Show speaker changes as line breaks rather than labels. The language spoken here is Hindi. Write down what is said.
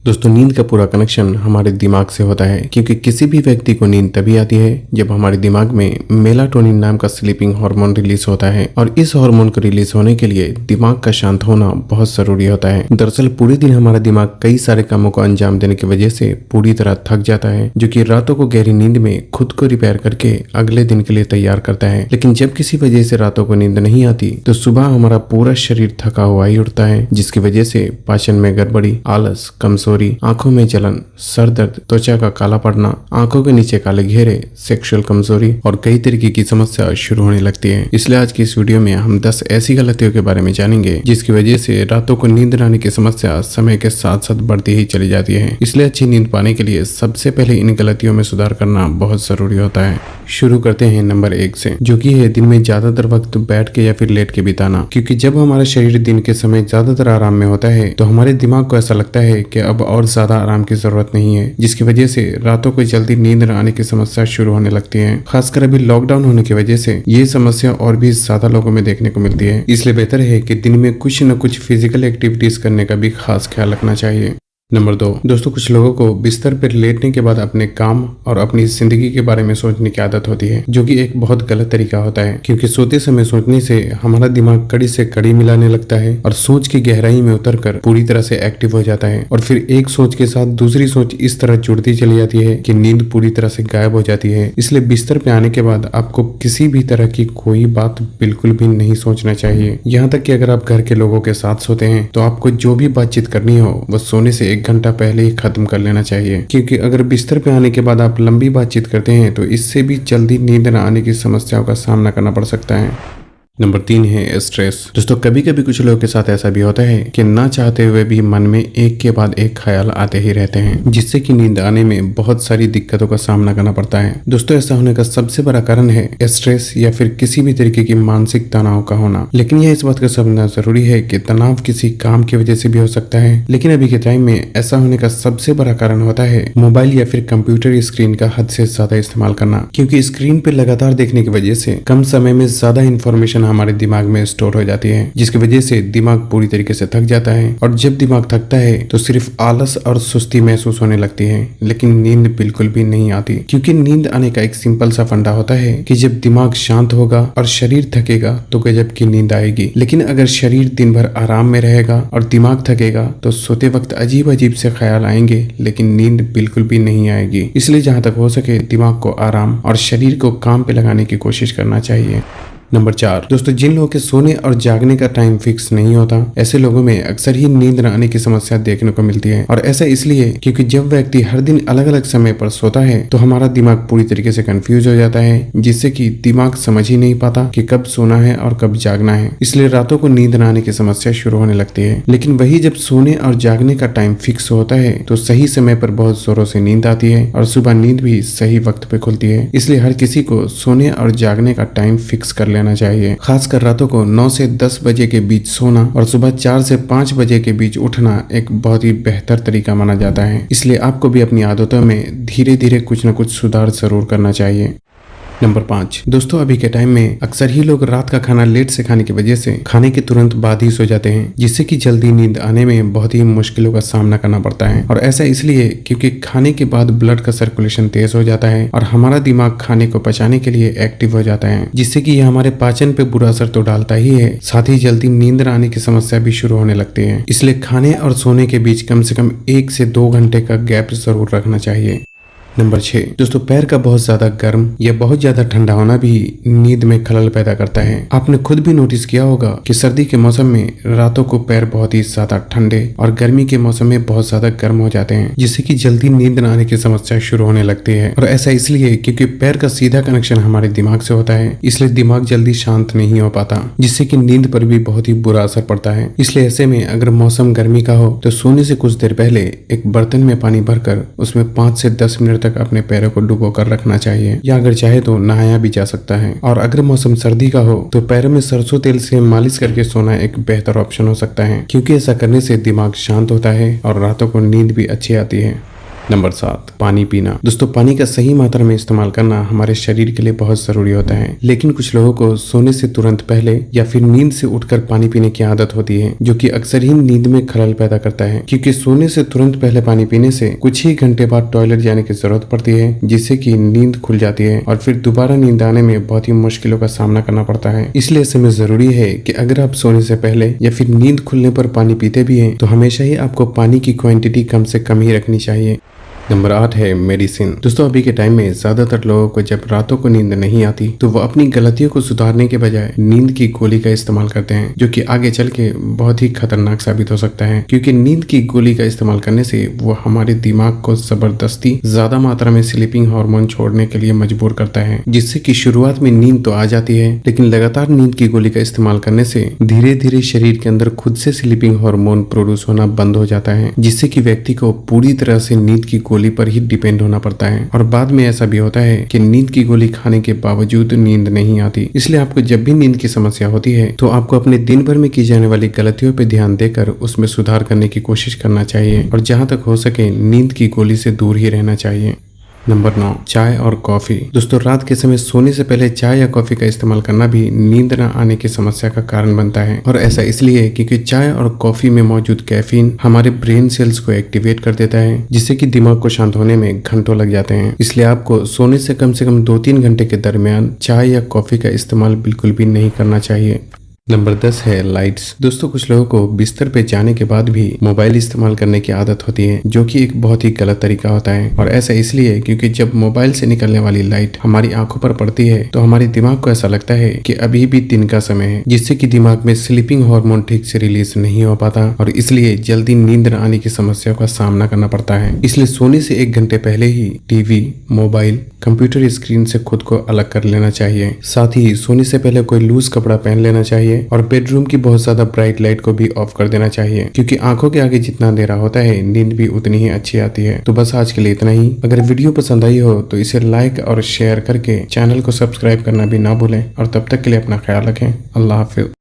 दोस्तों नींद का पूरा कनेक्शन हमारे दिमाग से होता है क्योंकि किसी भी व्यक्ति को नींद तभी आती है जब हमारे दिमाग में मेलाटोनिन नाम का स्लीपिंग हार्मोन रिलीज होता है और इस हार्मोन को रिलीज होने के लिए दिमाग का शांत होना बहुत जरूरी होता है। दरअसल पूरे दिन हमारा दिमाग कई सारे कामों को अंजाम देने की वजह से पूरी तरह थक जाता है, जो कि रातों को गहरी नींद में खुद को रिपेयर करके अगले दिन के लिए तैयार करता है। लेकिन जब किसी वजह से रातों को नींद नहीं आती तो सुबह हमारा पूरा शरीर थका हुआ ही उठता है, जिसकी वजह से पाचन में गड़बड़ी, आलस, कमजोरी, आंखों में जलन, सर दर्द, त्वचा का काला पड़ना, आंखों के नीचे काले घेरे, सेक्सुअल कमजोरी और कई तरीके की समस्या शुरू होने लगती है। इसलिए आज की इस वीडियो में हम 10 ऐसी गलतियों के बारे में जानेंगे जिसकी वजह से रातों को नींद न आने की समस्या समय के साथ साथ बढ़ती ही चली जाती है। इसलिए अच्छी नींद पाने के लिए सबसे पहले इन गलतियों में सुधार करना बहुत जरूरी होता है। शुरू करते हैं नंबर 1 से, जो कि है दिन में ज्यादातर वक्त बैठ के या फिर लेट के बिताना। क्योंकि जब हमारा शरीर दिन के समय ज्यादातर आराम में होता है तो हमारे दिमाग को ऐसा लगता है कि अब और ज्यादा आराम की जरूरत नहीं है, जिसकी वजह से रातों को जल्दी नींद न आने की समस्या शुरू होने लगती है। खासकर अभी लॉकडाउन होने की वजह से ये समस्या और भी ज्यादा लोगों में देखने को मिलती है। इसलिए बेहतर है कि दिन में कुछ न कुछ फिजिकल एक्टिविटीज करने का भी खास ख्याल रखना चाहिए। नंबर 2, दोस्तों कुछ लोगों को बिस्तर पर लेटने के बाद अपने काम और अपनी जिंदगी के बारे में सोचने की आदत होती है, जो कि एक बहुत गलत तरीका होता है। क्योंकि सोते समय सोचने से हमारा दिमाग कड़ी से कड़ी मिलाने लगता है और सोच की गहराई में उतरकर पूरी तरह से एक्टिव हो जाता है और फिर एक सोच के साथ दूसरी सोच इस तरह जुड़ती चली जाती है कि नींद पूरी तरह से गायब हो जाती है। इसलिए बिस्तर पे आने के बाद आपको किसी भी तरह की कोई बात बिल्कुल भी नहीं सोचना चाहिए। यहाँ तक कि अगर आप घर के लोगों के साथ सोते हैं तो आपको जो भी बातचीत करनी हो वो सोने से 1 घंटा पहले ही खत्म कर लेना चाहिए। क्योंकि अगर बिस्तर पे आने के बाद आप लंबी बातचीत करते हैं तो इससे भी जल्दी नींद न आने की समस्याओं का सामना करना पड़ सकता है। नंबर 3 है स्ट्रेस। दोस्तों कभी कभी कुछ लोगों के साथ ऐसा भी होता है कि ना चाहते हुए भी मन में एक के बाद एक ख्याल आते ही रहते हैं, जिससे कि नींद आने में बहुत सारी दिक्कतों का सामना करना पड़ता है। दोस्तों ऐसा होने का सबसे बड़ा कारण है स्ट्रेस या फिर किसी भी तरीके की मानसिक तनाव का होना। लेकिन यह इस बात का समझना जरूरी है कि तनाव किसी काम की वजह से भी हो सकता है, लेकिन अभी के टाइम में ऐसा होने का सबसे बड़ा कारण होता है मोबाइल या फिर कंप्यूटर स्क्रीन का हद से ज्यादा इस्तेमाल करना। क्योंकि स्क्रीन पे लगातार देखने की वजह से कम समय में ज्यादा इंफॉर्मेशन हमारे दिमाग में स्टोर हो जाती है, जिसकी वजह से दिमाग पूरी तरीके से थक जाता है और जब दिमाग थकता है तो सिर्फ आलस और सुस्ती महसूस होने लगती है, लेकिन नींद बिल्कुल भी नहीं आती। क्योंकि नींद आने का एक सिंपल सा फंडा होता है कि जब दिमाग शांत होगा और शरीर थकेगा तो गजब की नींद आएगी। लेकिन अगर शरीर दिन भर आराम में रहेगा और दिमाग थकेगा तो सोते वक्त अजीब अजीब से ख्याल आएंगे, लेकिन नींद बिल्कुल भी नहीं आएगी। इसलिए जहां तक हो सके दिमाग को आराम और शरीर को काम पे लगाने की कोशिश करना चाहिए। नंबर 4, दोस्तों जिन लोगों के सोने और जागने का टाइम फिक्स नहीं होता, ऐसे लोगों में अक्सर ही नींद न आने की समस्या देखने को मिलती है। और ऐसा इसलिए क्योंकि जब व्यक्ति हर दिन अलग अलग समय पर सोता है तो हमारा दिमाग पूरी तरीके से कंफ्यूज हो जाता है, जिससे कि दिमाग समझ ही नहीं पाता कि कब सोना है और कब जागना है। इसलिए रातों को नींद न आने की समस्या शुरू होने लगती है। लेकिन वही जब सोने और जागने का टाइम फिक्स होता है तो सही समय पर बहुत जोरों से नींद आती है और सुबह नींद भी सही वक्त पे खुलती है। इसलिए हर किसी को सोने और जागने का टाइम फिक्स कर लेना चाहिए। खासकर रातों को 9 से 10 बजे के बीच सोना और सुबह 4 से 5 बजे के बीच उठना एक बहुत ही बेहतर तरीका माना जाता है। इसलिए आपको भी अपनी आदतों में धीरे धीरे कुछ न कुछ सुधार जरूर करना चाहिए। नंबर 5, दोस्तों अभी के टाइम में अक्सर ही लोग रात का खाना लेट से खाने की वजह से खाने के तुरंत बाद ही सो जाते हैं, जिससे कि जल्दी नींद आने में बहुत ही मुश्किलों का सामना करना पड़ता है। और ऐसा इसलिए क्योंकि खाने के बाद ब्लड का सर्कुलेशन तेज हो जाता है और हमारा दिमाग खाने को पचाने के लिए एक्टिव हो जाता है, जिससे कि यह हमारे पाचन पे बुरा असर तो डालता ही है, साथ ही जल्दी नींद न आने की समस्या भी शुरू होने लगती है। इसलिए खाने और सोने के बीच कम से कम 1 से 2 घंटे का गैप जरूर रखना चाहिए। नंबर 6, दोस्तों पैर का बहुत ज्यादा गर्म या बहुत ज्यादा ठंडा होना भी नींद में खलल पैदा करता है। आपने खुद भी नोटिस किया होगा कि सर्दी के मौसम में रातों को पैर बहुत ही ज्यादा ठंडे और गर्मी के मौसम में बहुत ज्यादा गर्म हो जाते हैं, जिससे कि जल्दी नींद न आने की समस्या शुरू होने लगती है। और ऐसा इसलिए क्योंकि पैर का सीधा कनेक्शन हमारे दिमाग से होता है, इसलिए दिमाग जल्दी शांत नहीं हो पाता, जिससे कि नींद पर भी बहुत ही बुरा असर पड़ता है। इसलिए ऐसे में अगर मौसम गर्मी का हो तो सोने से कुछ देर पहले एक बर्तन में पानी भरकर उसमें 5 से 10 मिनट तक अपने पैरों को डुबो कर रखना चाहिए, या अगर चाहे तो नहाया भी जा सकता है। और अगर मौसम सर्दी का हो तो पैरों में सरसों तेल से मालिश करके सोना एक बेहतर ऑप्शन हो सकता है, क्योंकि ऐसा करने से दिमाग शांत होता है और रातों को नींद भी अच्छी आती है। नंबर 7, पानी पीना। दोस्तों पानी का सही मात्रा में इस्तेमाल करना हमारे शरीर के लिए बहुत जरूरी होता है, लेकिन कुछ लोगों को सोने से तुरंत पहले या फिर नींद से उठकर पानी पीने की आदत होती है, जो कि अक्सर ही नींद में खलल पैदा करता है, क्योंकि सोने से तुरंत पहले पानी पीने से कुछ ही घंटे बाद टॉयलेट जाने की जरूरत पड़ती है, जिससे कि नींद खुल जाती है और फिर दोबारा नींद आने में बहुत ही मुश्किलों का सामना करना पड़ता है। इसलिए ऐसे में जरूरी है कि अगर आप सोने से पहले या फिर नींद खुलने पर पानी पीते भी हैं तो हमेशा ही आपको पानी की क्वांटिटी कम से कम ही रखनी चाहिए। नंबर 8 है मेडिसिन। दोस्तों अभी के टाइम में ज्यादातर लोगों को जब रातों को नींद नहीं आती तो वो अपनी गलतियों को सुधारने के बजाय नींद की गोली का इस्तेमाल करते हैं, जो कि आगे चल के बहुत ही खतरनाक साबित हो सकता है, क्योंकि नींद की गोली का इस्तेमाल करने से वो हमारे दिमाग को जबरदस्ती ज्यादा मात्रा में स्लीपिंग हार्मोन छोड़ने के लिए मजबूर करता है, जिससे कि शुरुआत में नींद तो आ जाती है, लेकिन लगातार नींद की गोली का इस्तेमाल करने से धीरे धीरे शरीर के अंदर खुद से स्लीपिंग हार्मोन प्रोड्यूस होना बंद हो जाता है, जिससे कि व्यक्ति को पूरी तरह से नींद की गोली पर ही डिपेंड होना पड़ता है। और बाद में ऐसा भी होता है कि नींद की गोली खाने के बावजूद नींद नहीं आती। इसलिए आपको जब भी नींद की समस्या होती है तो आपको अपने दिन भर में की जाने वाली गलतियों पर ध्यान देकर उसमें सुधार करने की कोशिश करना चाहिए और जहां तक हो सके नींद की गोली से दूर ही रहना चाहिए। नंबर 9, चाय और कॉफी। दोस्तों रात के समय सोने से पहले चाय या कॉफी का इस्तेमाल करना भी नींद न आने की समस्या का कारण बनता है, और ऐसा इसलिए क्योंकि चाय और कॉफी में मौजूद कैफीन हमारे ब्रेन सेल्स को एक्टिवेट कर देता है, जिससे कि दिमाग को शांत होने में घंटों लग जाते हैं। इसलिए आपको सोने से कम 2-3 घंटे के दरमियान चाय या कॉफी का इस्तेमाल बिल्कुल भी नहीं करना चाहिए। नंबर 10 है लाइट्स। दोस्तों कुछ लोगों को बिस्तर पे जाने के बाद भी मोबाइल इस्तेमाल करने की आदत होती है, जो कि एक बहुत ही गलत तरीका होता है, और ऐसा इसलिए क्योंकि जब मोबाइल से निकलने वाली लाइट हमारी आंखों पर पड़ती है तो हमारे दिमाग को ऐसा लगता है कि अभी भी दिन का समय है, जिससे कि दिमाग में स्लीपिंग हार्मोन ठीक से रिलीज नहीं हो पाता और इसलिए जल्दी नींद न आने की समस्या का सामना करना पड़ता है। इसलिए सोने से 1 घंटे पहले ही टीवी, मोबाइल, कंप्यूटर स्क्रीन से खुद को अलग कर लेना चाहिए। साथ ही सोने से पहले कोई लूज कपड़ा पहन लेना चाहिए और बेडरूम की बहुत ज्यादा ब्राइट लाइट को भी ऑफ कर देना चाहिए, क्योंकि आंखों के आगे जितना अंधेरा होता है नींद भी उतनी ही अच्छी आती है। तो बस आज के लिए इतना ही। अगर वीडियो पसंद आई हो तो इसे लाइक और शेयर करके चैनल को सब्सक्राइब करना भी ना भूलें, और तब तक के लिए अपना ख्याल रखें। अल्लाह हाफिज।